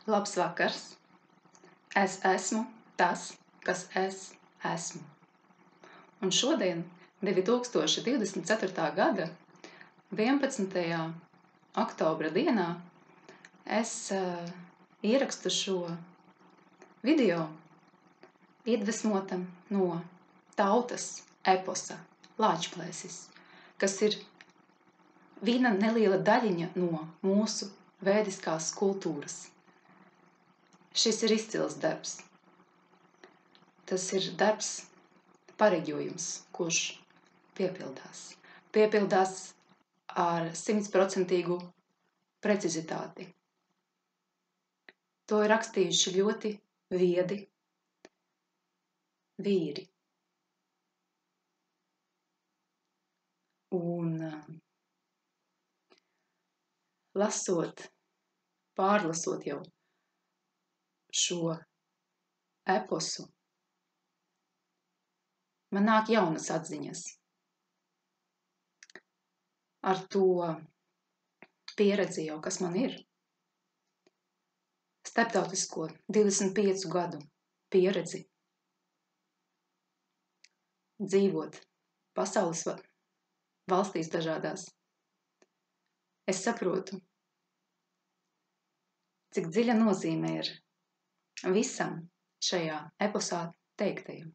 Labs vakars! Es esmu tas, kas es esmu. Un šodien, 2024. gada 11. oktobra dienā, es ierakstu šo video iedvesmota no tautas eposa Lāčplēsis, kas ir viena neliela daļiņa no mūsu vēdiskās kultūras. Šis ir izcils darbs. Tas ir darbs pareģojums, kurš piepildās. Piepildās ar 100% precizitāti. To ir rakstījuši ļoti viedi vīri. Un lasot, pārlasot jau šo eposu, man nāk jaunas atziņas ar to pieredzi jau, kas man ir. Starptautisko 25 gadu pieredzi dzīvot pasaules valstīs dažādās. Es saprotu, cik dziļa nozīme ir visam šajā eposā teiktajam.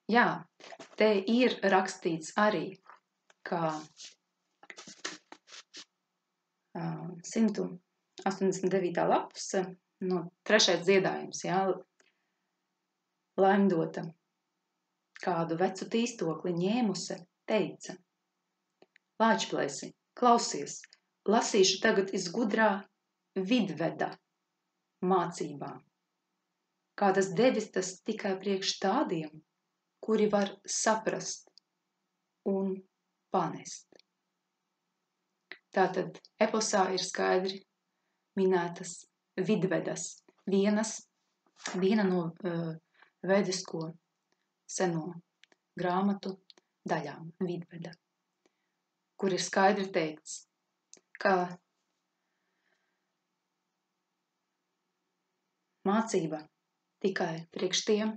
Jā, te ir rakstīts arī, ka 189. lapuse, no 3. dziedājums, jā, Laimdota, kādu vecu tīstokli ņēmuse, teica: Lāčplēsi, klausies, lasīšu tagad iz gudrā vidveda mācībām. Kādas devis tas tikai priekš tādiem, kuri var saprast un panest. Tātad eposā ir skaidri minētas vidvedas, viena no vēdisko seno grāmatu daļām, vidveda, kur ir skaidri teikts, ka mācība tikai priekš tiem,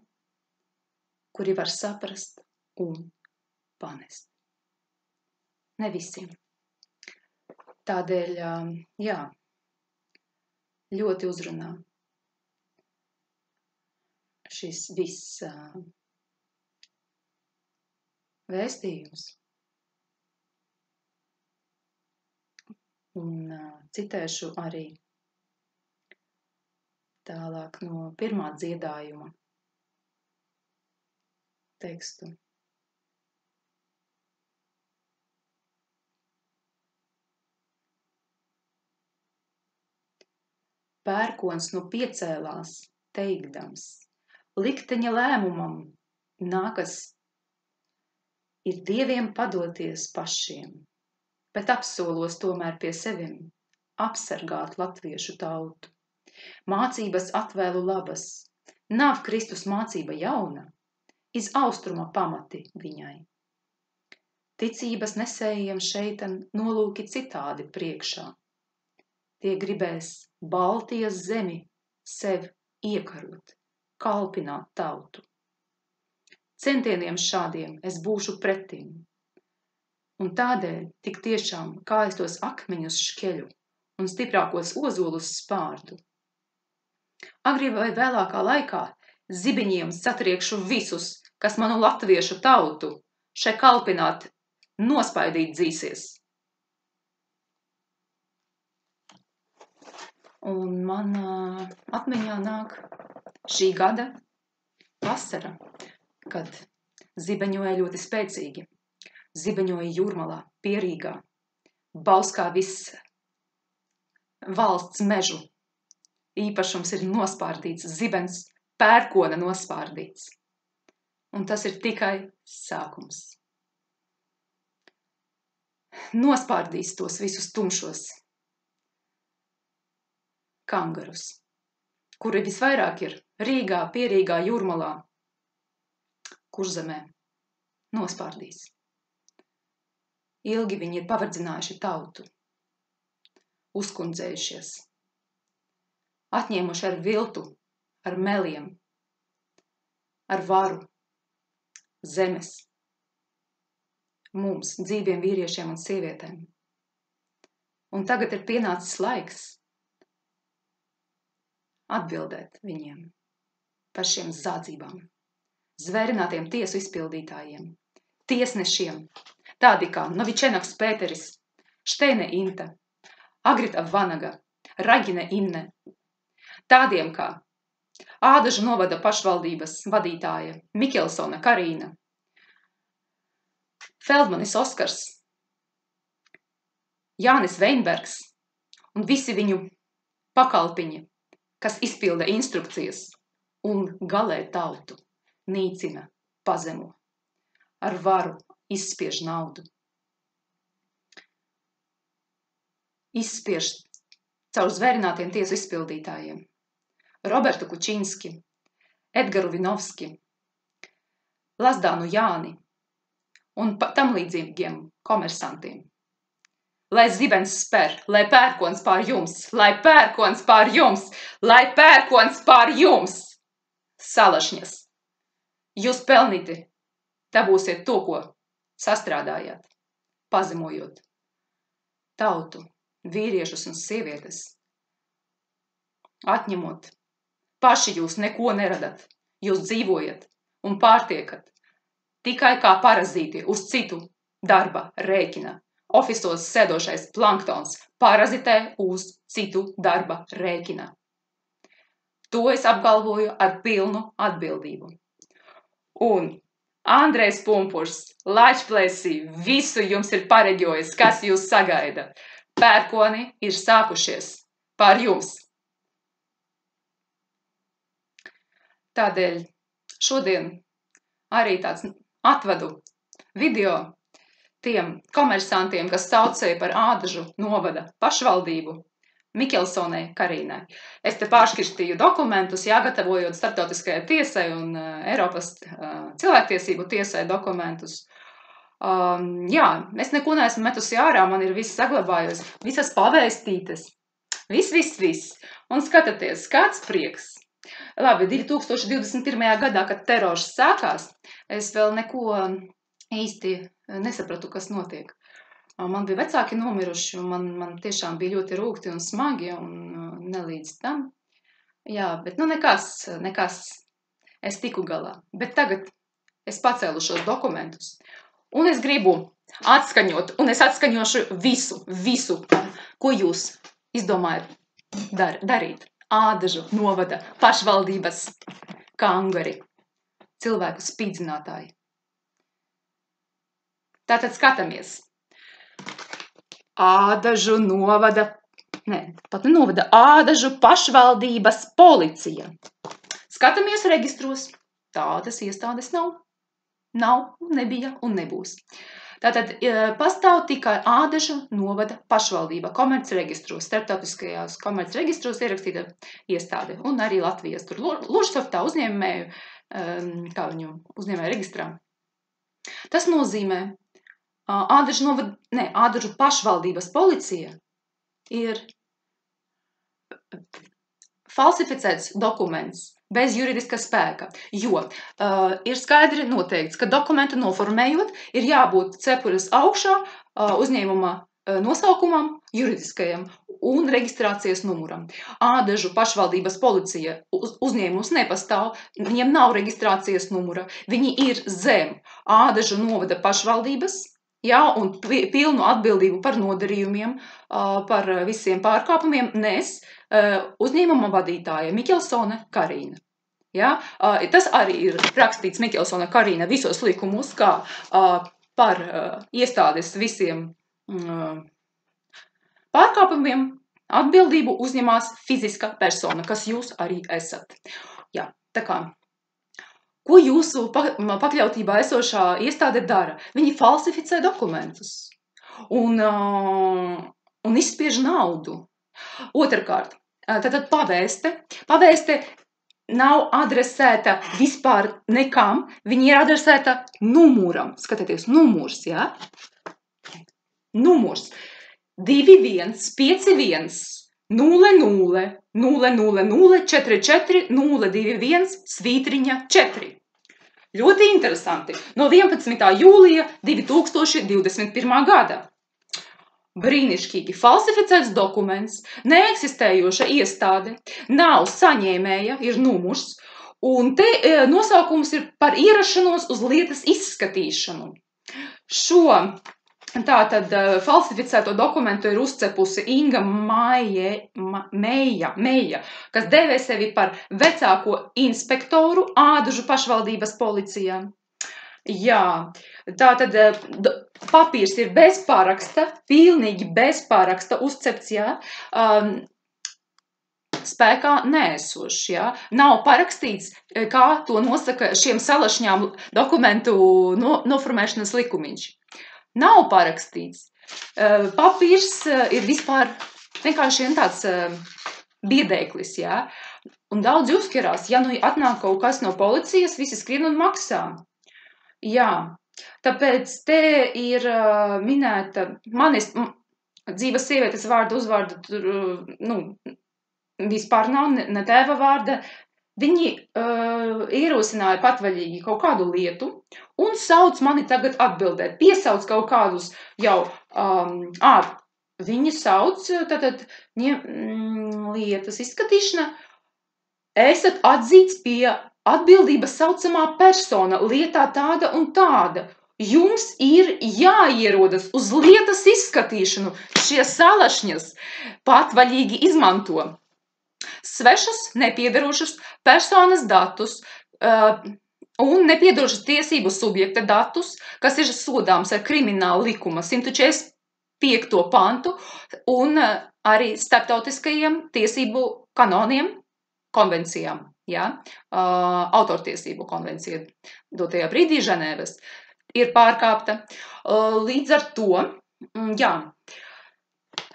kuri var saprast un panest. Ne visiem. Tādēļ, jā, ļoti uzrunā šis viss vēstījums. Un citēšu arī tālāk no 1. dziedājuma tekstu. Pērkons nu piecēlās, teikdams: likteņa lēmumam nākas ir dieviem padoties pašiem, bet apsolos tomēr pie sevim apsargāt latviešu tautu. Mācības atvēlu labas, nav Kristus mācība jauna, iz austruma pamati viņai. Ticības nesējiem šeitan nolūki citādi priekšā. Tie gribēs Baltijas zemi sev iekarot, kalpināt tautu. Centieniem šādiem es būšu pretim. Un tādēļ tik tiešām kā es tos akmeņus škeļu un stiprākos ozolus spārdu. Agri vai vēlākā laikā zibiņiem satriekšu visus, kas manu latviešu tautu še kalpināt nospaidīt dzīsies. Un man atmiņā nāk šī gada vasara, kad zibeņoja ļoti spēcīgi. Zibeņoja Jūrmalā, Pierīgā, Bauskā viss valsts mežu īpašums ir nospārdīts, zibens pērkona nospārdīts. Un tas ir tikai sākums. Nospārdīs tos visus tumšos kangarus, kuri visvairāk ir Rīgā, Pierīgā, Jūrmalā, Kurzemē, nospārdīs. Ilgi viņi ir pavardzinājuši tautu. uzkundzējušies, atņēmuši ar viltu, ar meliem, ar varu, zemes, mums, dzīviem vīriešiem un sievietēm. Un tagad ir pienācis laiks atbildēt viņiem par šiem zādzībām, zvērinātiem tiesu izpildītājiem, tiesnešiem, tādi kā Novičenaks Pēteris, Šteine Inta, Agrita Vanaga, Ragine Inne, tādiem kā Ādažu novada pašvaldības vadītāja Mikelsone Karīna, Feldmanis Oskars, Jānis Veinbergs un visi viņu pakalpiņi, kas izpilda instrukcijas un galē tautu, nīcina, pazemo, ar varu izspiež naudu. Izspiež caur zvērinātiem tiesu izpildītājiem Robertu Kučinski, Edgaru Vinovski, Lazdānu Jāni un tam līdzīgiem komersantiem. Lai zibens spēr, lai pērkons pār jums, lai pērkons pār jums, lai pērkons pār jums! Salašņas! Jūs pelnīti, dabūsiet to, ko sastrādājāt, pazemojot tautu, vīriešus un sievietes. Atņemot, paši jūs neko neradat, jūs dzīvojat un pārtiekat tikai kā parazīti uz citu darba rēķina. Ofisos sēdošais planktons parazitē uz citu darba rēķina. To es apgalvoju ar pilnu atbildību. Un Andrejs Pumpurs, Lačplēsī, visu jums ir pareģojis, kas jūs sagaida. Pērkoni ir sākušies pār jums. Tādēļ šodien arī tāds atvadu video tiem komersantiem, kas saucēja par Ādažu novada pašvaldību Mikelsonei Karīnai. Es te pāršķirstīju dokumentus, gatavojot starptautiskajai tiesai un Eiropas cilvēktiesību tiesai dokumentus. Es neko neesmu metusi ārā, man ir viss saglabājos, visas pavēstītas, viss. Un skatāties, kāds prieks. Labi, 2021. gadā, kad terors sākās, es vēl neko īsti nesapratu, kas notiek. Man bija vecāki nomiruši, un man tiešām bija ļoti rūgti un smagi, un nelīdz tam. Jā, bet nekas, es tiku galā. Bet tagad es pacēlu šos dokumentus, un es gribu atskaņot, un es atskaņošu visu, ko jūs izdomājat darīt. Ādažu novada pašvaldības kangari, cilvēku spīdzinātāji. Tātad skatāmies. Ādažu novada, Ādažu pašvaldības policija. Skatāmies registros. Tādas iestādes nav. Nebija un nebūs. Tātad pastāv tikai Ādažu novada pašvaldība komercregistros, starptautiskajās komercregistros ierakstīta iestāde un arī Latvijas tur Lužsoftā uzņēmēju, kā viņu uzņēmēju registrā. Tas nozīmē, Ādažu pašvaldības policija ir falsificēts dokuments bez juridiska spēka, jo ir skaidri noteikts, ka dokumentu noformējot ir jābūt cepures augšā uzņēmuma nosaukumam, juridiskajam un reģistrācijas numuram. Ādažu pašvaldības policija uzņēmums nepastāv, viņiem nav reģistrācijas numura, viņi ir zem Ādažu novada pašvaldības, un pilnu atbildību par nodarījumiem, par visiem pārkāpumiem nes uzņēmuma vadītāja Mikelsone Karīna. Tas arī ir rakstīts Mikelsone Karīna visos likumos, kā par iestādes visiem pārkāpumiem atbildību uzņemās fiziska persona, kas jūs arī esat. Tā kā. Ko jūsu pakļautībā esošā iestāde dara? Viņi falsificē dokumentus un izspiež naudu. Otrkārt, tātad pavēste nav adresēta vispār nekam, viņa ir adresēta numuram. Skatieties, numurs, Numurs 2151 00 000 44 021 svītriņa 4. Ļoti interesanti. No 11. jūlija 2021. gada. Brīnišķīgi falsificēts dokuments, neeksistējoša iestāde, nav saņēmēja, ir numurs, un te nosaukums ir par ierašanos uz lietas izskatīšanu. Šo tātad falsificēto dokumentu ir uzcepusi Inga Meija, kas devē sevi par vecāko inspektoru Ādažu pašvaldības policijā. Jā, tātad papīrs ir bez paraksta, pilnīgi bez paraksta uzcepts, jā, spēkā neesošs, jā. Nav parakstīts, kā to nosaka šiem salašņām dokumentu noformēšanas likumiņš. Nav parakstīts. Papīrs ir vispār vienkārši tāds biedēklis, jā. Un daudz uzskerās, ja nu atnāk kaut kas no policijas, visi skrien un maksā. Jā, tāpēc te ir minēta manis dzīves sievietes vārdu, uzvārdu, vispār nav ne tēva vārda. Viņi ierosināja patvaļīgi kaut kādu lietu un sauc mani tagad atbildēt. Piesauc kaut kādus jau, viņi sauc tātad lietas izskatīšana. Esat atzīts pie atbildības saucamā persona lietā tāda un tāda. Jums ir jāierodas uz lietas izskatīšanu. Šie salašņas patvaļīgi izmanto svešus, nepiedarošus personas datus un nepiedarošus tiesību subjekta datus, kas ir sodāms ar krimināla likuma 145. pantu un arī starptautiskajiem tiesību kanoniem, konvencijām, jā, autortiesību konvencija dotajā brīdī Ženēvas ir pārkāpta. Līdz ar to, jā,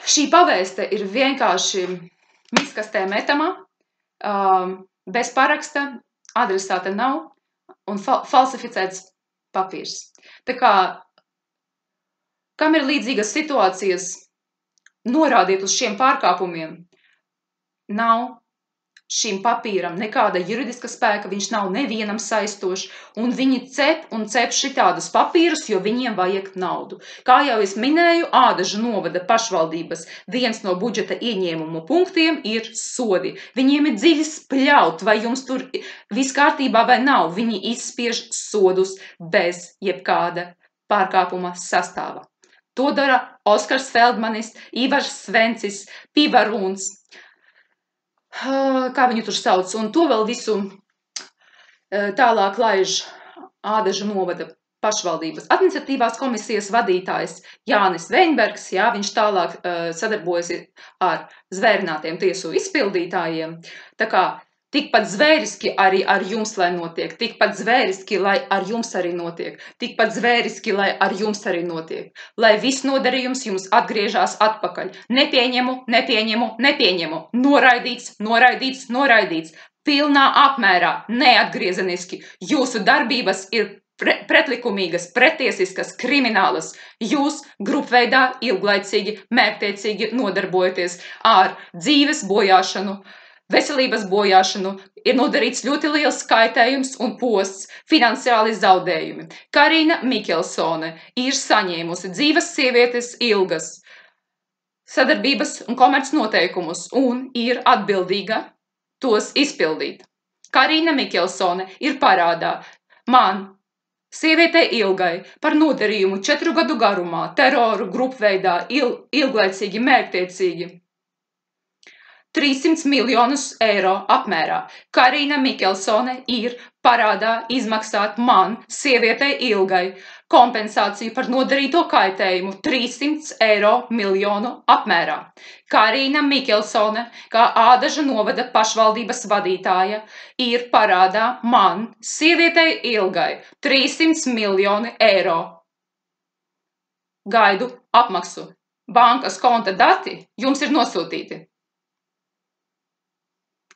šī pavēste ir vienkārši miskastē metama, bez paraksta, adresāta nav un falsificēts papīrs. Tā kā, kam ir līdzīgas situācijas, norādiet uz šiem pārkāpumiem, nav šim papīram nekāda juridiska spēka, viņš nav nevienam saistošs, un viņi cep un cep šitādus papīrus, jo viņiem vajag naudu. Kā jau es minēju, Ādažu novada pašvaldības viens no budžeta ieņēmumu punktiem ir sodi. Viņiem ir dziļi spļaut, vai jums tur viss kārtībā vai nav. Viņi izspiež sodus bez jebkāda pārkāpuma sastāva. To dara Oskars Feldmanis, Ivars Svencis, Pivarūns, kā viņu tur sauc, un to vēl visu tālāk laiž Ādažu novada pašvaldības administratīvās komisijas vadītājs Jānis Veinbergs, jā, viņš tālāk sadarbojas ar zvērinātiem tiesu izpildītājiem, tā kā tikpat zvēriski arī ar jums, lai notiek, tikpat zvēriski, lai ar jums arī notiek, tikpat zvēriski, lai ar jums arī notiek, lai viss nodarījums jums atgriežās atpakaļ. Nepieņemu, nepieņemu, nepieņemu, noraidīts, noraidīts, noraidīts, pilnā apmērā, neatgriezeniski. Jūsu darbības ir pretlikumīgas, pretiesiskas, kriminālas. Jūs grupveidā ilglaicīgi, mērķtiecīgi nodarbojaties ar dzīves bojāšanu, veselības bojāšanu, ir nodarīts ļoti liels kaitējums un posts, finansiāli zaudējumi. Karina Mikelsone ir saņēmusi dzīves sievietes ilgas sadarbības un komerc noteikumus un ir atbildīga tos izpildīt. Karina Mikelsone ir parādā man, sievietei Ilgai, par nodarījumu 4 gadu garumā, teroru grupveidā, ilglaicīgi, mērķtiecīgi. 300 miljonus eiro apmērā. Karina Mikelsone ir parādā izmaksāt man, sievietei Ilgai, kompensāciju par nodarīto kaitējumu 300 miljonu eiro apmērā. Karina Mikelsone, kā Ādažu novada pašvaldības vadītāja, ir parādā man, sievietei Ilgai, 300 miljoni eiro. Gaidu apmaksu. Bankas konta dati jums ir nosūtīti.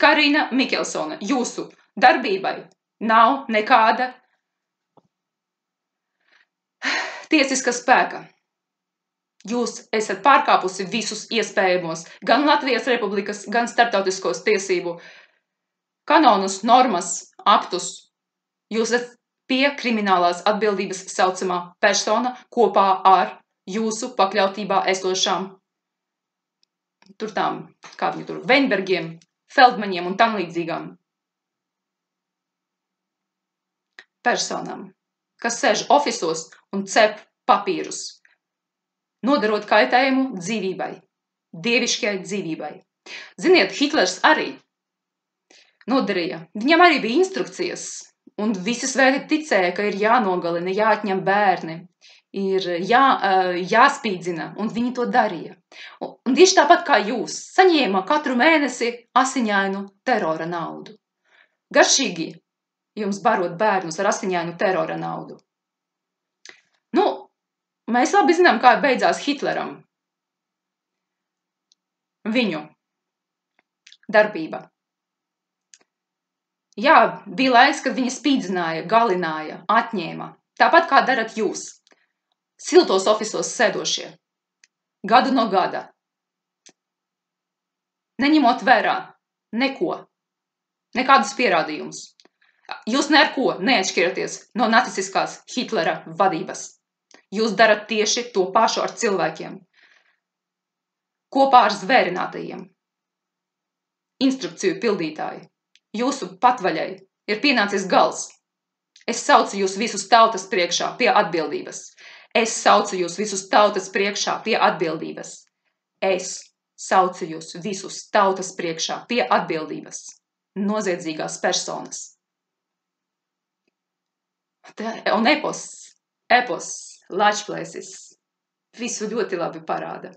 Karina Mikelsone, jūsu darbībai nav nekāda tiesiska spēka. Jūs esat pārkāpusi visus iespējamos, gan Latvijas Republikas, gan starptautiskos tiesību kanonus, normas, aktus. Jūs esat pie kriminālās atbildības saucamā persona kopā ar jūsu pakļautībā esošām Veinbergiem, Feldmaņiem un tam līdzīgām personām, kas sēž ofisos un cep papīrus, nodarot kaitējumu dzīvībai, dievišķai dzīvībai. Ziniet, Hitlers arī nodarīja. Viņam arī bija instrukcijas, un visi svēti ticēja, ka ir jānogalina, jāatņem bērni, ir jāspīdzina, un viņi to darīja. Un tieši tāpat kā jūs saņēma katru mēnesi asiņainu terora naudu. Garšīgi jums barot bērnus ar asiņainu terora naudu. Mēs labi zinām, kā beidzās Hitleram. Viņu darbība. Jā, bija laiks, kad viņa spīdzināja, galināja, atņēma. Tāpat kā darat jūs, siltos ofisos sēdošie, gadu no gada. Neņemot vērā neko, nekādus pierādījumus. Jūs neko neatšķiraties no nacistiskās Hitlera vadības. Jūs darat tieši to pašu ar cilvēkiem. Kopā ar zvērinātajiem. Instrukciju pildītāji. Jūsu patvaļai ir pienācis gals. Es saucu jūs visus tautas priekšā pie atbildības. Es saucu jūs visus tautas priekšā pie atbildības. Es saucu jūs visus tautas priekšā pie atbildības. Noziedzīgās personas. Un epos, Lačplēsis visu ļoti labi parāda.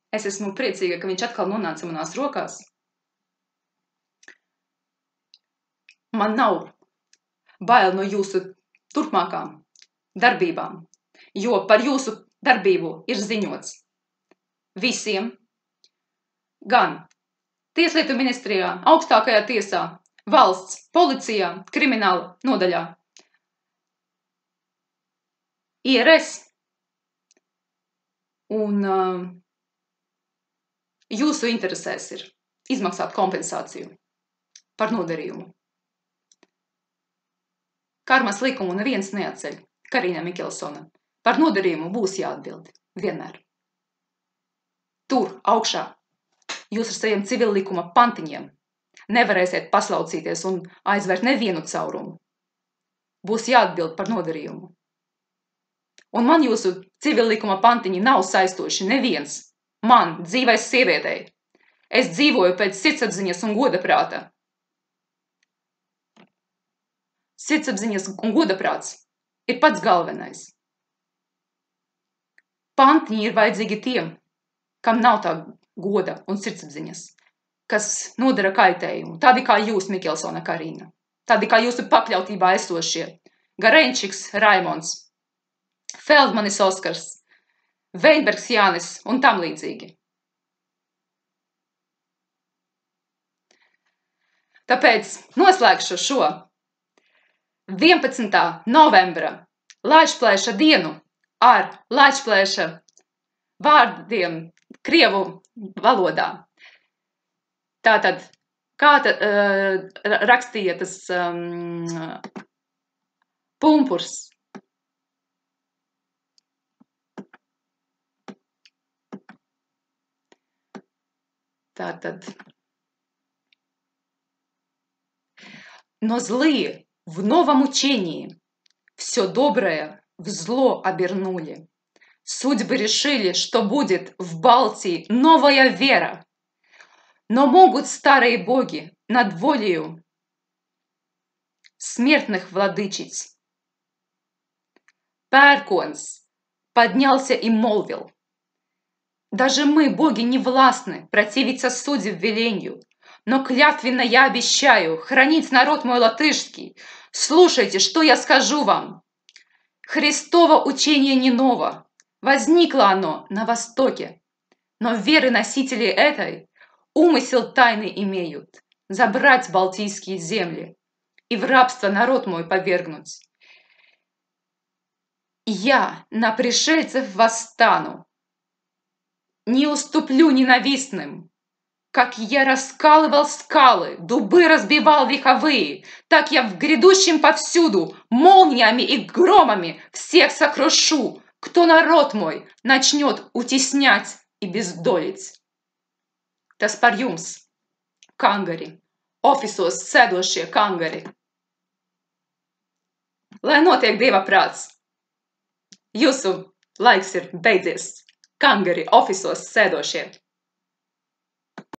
Es esmu priecīga, ka viņš atkal nonāca manās rokās. Man nav bail no jūsu turpmākām darbībām, jo par jūsu darbību ir ziņots visiem, gan Tieslietu ministrijā, augstākajā tiesā, valsts, policijā, krimināla nodaļā, IRS un jūsu interesēs ir izmaksāt kompensāciju par nodarījumu. Karmas likumu neviens neatceļ. Karina Mikelsona. Par nodarījumu būs jāatbild. Vienmēr. Tur, augšā, jūs ar saviem civillikuma pantiņiem nevarēsiet paslaucīties un aizvērt nevienu caurumu. Būs jāatbild par nodarījumu. Un man jūsu civillikuma pantiņi nav saistoši neviens. Man, dzīvais sievietei. Es dzīvoju pēc sirdsapziņas un godaprāta. Sirdsapziņas un godaprāts ir pats galvenais. Pantiņi ir vajadzīgi tiem, kam nav tā goda un sirdsapziņas, kas nodara kaitējumu. Tādi kā jūs, Mikelsona Karina. Tādi kā jūsu pakļautībā esošie. Garenčiks Raimonds. Feldmanis Oskars, Veinbergs Jānis un tam līdzīgi. Tāpēc noslēgšu šo 11. novembra Lačplēša dienu ar Lačplēša vārdiem krievu valodā. Tātad, kā rakstīja tas pumpurs. Tātad, но злые в новом учении все доброе в зло обернули. Судьбы решили, что будет в Балтии новая вера. Но могут старые боги над волею смертных владычить. Пērkons поднялся и молвил: даже мы, боги, не властны противиться судеб веленью, но клятвенно я обещаю хранить народ мой латышский. Слушайте, что я скажу вам. Христово учение не ново, возникло оно на Востоке, но веры носители этой умысел тайный имеют забрать балтийские земли и в рабство народ мой повергнуть. Я на пришельцев восстану, Не уступлю ненавистным. Как я раскалывал скалы, дубы разбивал вековые, так я в грядущем повсюду молниями и громами всех сокрушу, кто народ мой начнет утеснять и бездолить. Tas par jums, kangari, ofisos sēdošie kangari. Lai notiek Dieva prāts. Jūsu laiks ir beidzies, kangari, ofisos sēdošie.